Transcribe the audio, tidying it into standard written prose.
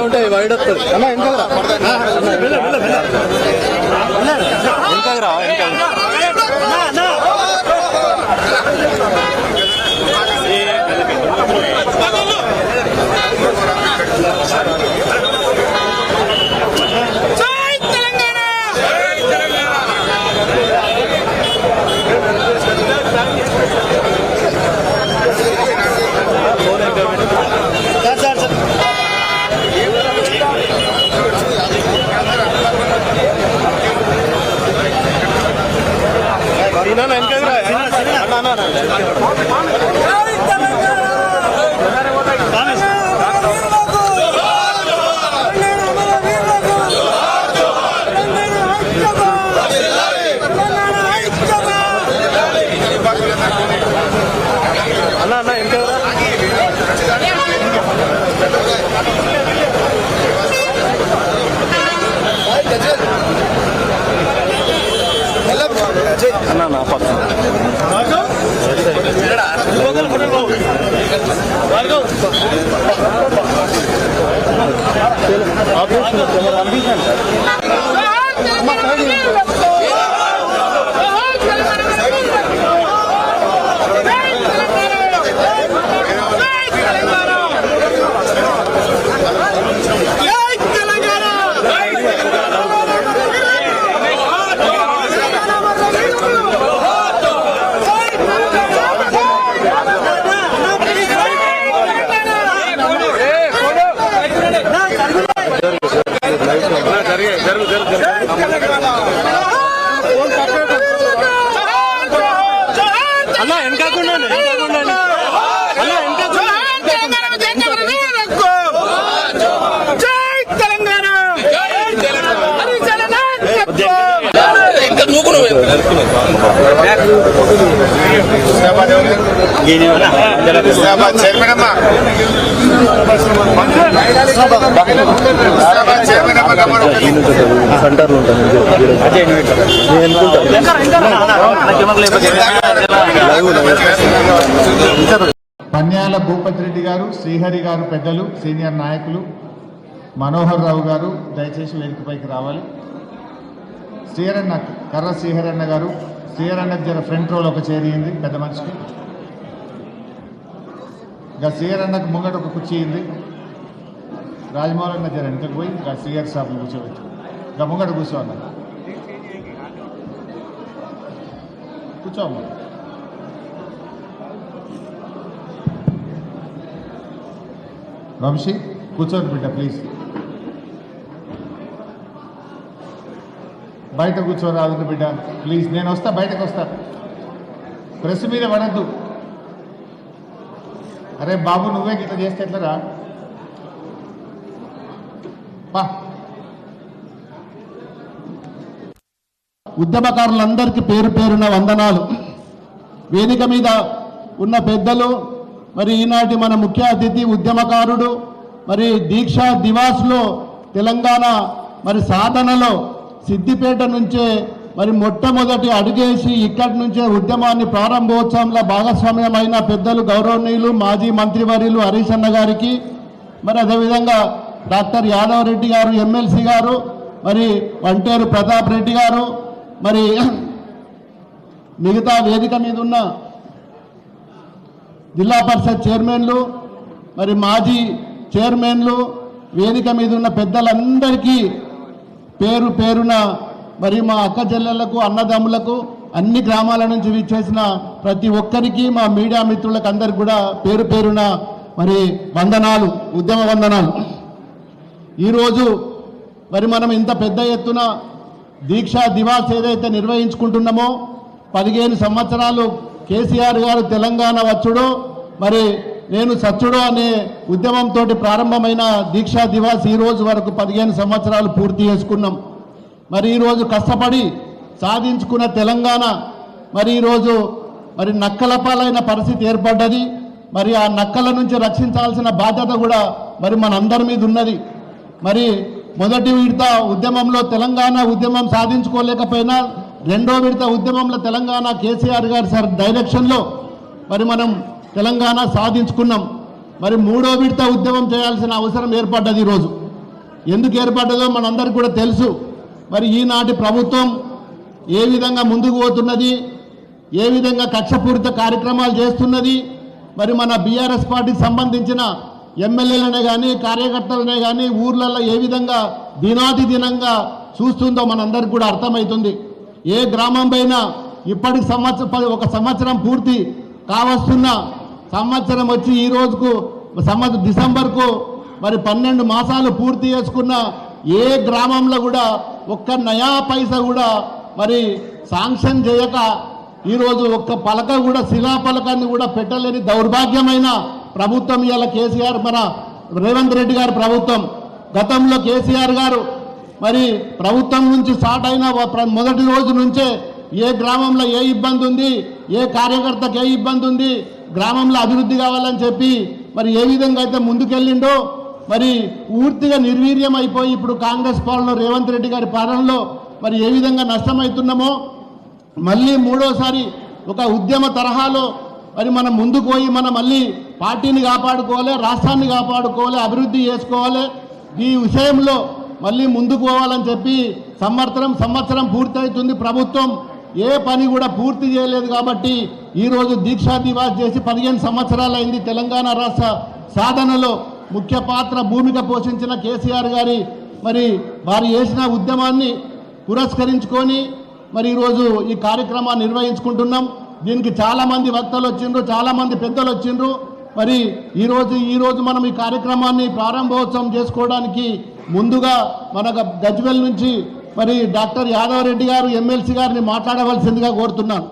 ఉంటాయి వైడ్ వస్తుంది అన్న వెనకరా పన్యాల భూపతి రెడ్డి గారు, శ్రీహరి గారు పెద్దలు, సీనియర్ నాయకులు, మనోహర్ రావు గారు దయచేసి వేదికపైకి రావాలి. శ్రీహరన్న, కర్ర శ్రీహరన్న గారు, శ్రీహరన్నకు జర ఫ్రంట్ రోల్ ఒక చేరింది పెద్ద మనిషికి. ఇంకా శ్రీహరన్నకు ముంగట ఒక కుర్చీ అయింది. రాజమౌళి అన్న జర వెనకకు పోయి ఇంకా శ్రీహరి సాబ్ కూర్చోవచ్చు. ఇంకా ముంగట కూర్చోన్న కూర్చోమ్మ. వంశీ కూర్చోండి బిడ్డ ప్లీజ్. బయట కూర్చోరాదు బిడ్డ ప్లీజ్. నేను వస్తా, బయటకు వస్తా. ప్రెస్ మీద పడద్దు. అరే బాబు నువ్వే గిట్ల చేస్తే ఎట్లరా? ఉద్యమకారులందరికీ పేరు పేరున వందనాలు. వేదిక మీద ఉన్న పెద్దలు, మరి ఈనాటి మన ముఖ్య అతిథి ఉద్యమకారుడు, మరి దీక్షా దివాస్లో తెలంగాణ మరి సాధనలో సిద్దిపేట నుంచే మరి మొట్టమొదటి అడుగేసి ఇక్కడి నుంచే ఉద్యమాన్ని ప్రారంభోత్సవంలో భాగస్వామ్యమైన పెద్దలు గౌరవనీయులు మాజీ మంత్రివర్యులు హరీష్ అన్న గారికి, మరి అదేవిధంగా డాక్టర్ యాదవ్ రెడ్డి గారు ఎమ్మెల్సీ గారు, మరి వంటేరు ప్రతాప్ రెడ్డి గారు, మరి మిగతా వేదిక మీద ఉన్న జిల్లా పరిషత్ చైర్మన్లు, మరి మాజీ చైర్మన్లు, వేదిక మీద ఉన్న పెద్దలందరికీ పేరు పేరున, మరి మా అక్క చెల్లెళ్లకు, అన్నదమ్ములకు, అన్ని గ్రామాల నుంచి విచ్చేసిన ప్రతి ఒక్కరికి, మా మీడియా మిత్రులకు అందరికి కూడా పేరు పేరున మరి వందనాలు, ఉద్యమ వందనాలు. ఈరోజు మరి మనం ఇంత పెద్ద ఎత్తున దీక్షా దివాస్ ఏదైతే నిర్వహించుకుంటున్నామో, 15 సంవత్సరాలు కేసీఆర్ గారు తెలంగాణ వచ్చుడు, మరి నేను సచ్చుడు అనే ఉద్యమంతో ప్రారంభమైన దీక్షా దివాస్ ఈ రోజు వరకు 15 సంవత్సరాలు పూర్తి చేసుకున్నాం. మరి ఈరోజు కష్టపడి సాధించుకున్న తెలంగాణ మరి ఈరోజు మరి నక్కల పాలైన పరిస్థితి ఏర్పడ్డది. మరి ఆ నక్కల నుంచి రక్షించాల్సిన బాధ్యత కూడా మరి మనందరి మీద ఉన్నది. మరి మొదటి విడత ఉద్యమంలో తెలంగాణ ఉద్యమం సాధించుకోలేకపోయినా రెండో విడత ఉద్యమంలో తెలంగాణ కేసీఆర్ గారి సార్ డైరెక్షన్లో మరి మనం తెలంగాణ సాధించుకున్నాం. మరి మూడో విడత ఉద్యమం చేయాల్సిన అవసరం ఏర్పడ్డది. ఈరోజు ఎందుకు ఏర్పడ్డదో మనందరికీ కూడా తెలుసు. మరి ఈనాటి ప్రభుత్వం ఏ విధంగా ముందుకు పోతున్నది, ఏ విధంగా కక్షపూరిత కార్యక్రమాలు చేస్తున్నది, మరి మన బీఆర్ఎస్ పార్టీకి సంబంధించిన ఎమ్మెల్యేలనే కానీ కార్యకర్తలనే కానీ ఊర్లలో ఏ విధంగా దినాది దినంగా చూస్తుందో మనందరికీ కూడా అర్థమవుతుంది. ఏ గ్రామం పైన ఇప్పటికి ఒక సంవత్సరం పూర్తి కావస్తున్న సంవత్సరం వచ్చి ఈ రోజుకు డిసెంబర్కు మరి 12 మాసాలు పూర్తి చేసుకున్న ఏ గ్రామంలో కూడా ఒక్క నయా పైసా కూడా మరి శాంక్షన్ చేయక ఈరోజు ఒక్క పలక కూడా శిలాపలకాన్ని కూడా పెట్టలేని దౌర్భాగ్యమైన ప్రభుత్వం ఇవాళ కేసీఆర్ మన రేవంత్ రెడ్డి గారి ప్రభుత్వం. గతంలో కేసీఆర్ గారు మరి ప్రభుత్వం నుంచి స్టార్ట్ అయిన మొదటి రోజు నుంచే ఏ గ్రామంలో ఏ ఇబ్బంది ఉంది, ఏ కార్యకర్తకు ఏ ఇబ్బంది ఉంది, గ్రామంలో అభివృద్ధి కావాలని చెప్పి మరి ఏ విధంగా అయితే ముందుకెళ్ళిండో మరి పూర్తిగా నిర్వీర్యం అయిపోయి ఇప్పుడు కాంగ్రెస్ పాలనలో రేవంత్ రెడ్డి గారి పాలనలో మరి ఏ విధంగా నష్టమవుతున్నామో మళ్ళీ మూడోసారి ఒక ఉద్యమ తరహాలో మరి మనం ముందుకు పోయి మనం మళ్ళీ పార్టీని కాపాడుకోవాలి, రాష్ట్రాన్ని కాపాడుకోవాలి, అభివృద్ధి చేసుకోవాలి. ఈ విషయంలో మళ్ళీ ముందుకు పోవాలని చెప్పి సంవత్సరం పూర్తవుతుంది. ప్రభుత్వం ఏ పని కూడా పూర్తి చేయలేదు కాబట్టి ఈరోజు దీక్షా దివాస్ చేసి 15 సంవత్సరాలైంది. తెలంగాణ రాష్ట్ర సాధనలో ముఖ్య పాత్ర భూమిక పోషించిన కేసీఆర్ గారి మరి వారు చేసిన ఉద్యమాన్ని పురస్కరించుకొని మరి ఈరోజు ఈ కార్యక్రమాన్ని నిర్వహించుకుంటున్నాం. దీనికి చాలామంది వక్తలు వచ్చిండ్రు, చాలామంది పెద్దలు వచ్చిండ్రు. మరి ఈరోజు మనం ఈ కార్యక్రమాన్ని ప్రారంభోత్సవం చేసుకోవడానికి ముందుగా మన గజ్వేల్ నుంచి మరి డాక్టర్ యాదవ్ రెడ్డి గారు ఎమ్మెల్సీ గారిని మాట్లాడవలసిందిగా కోరుతున్నాను.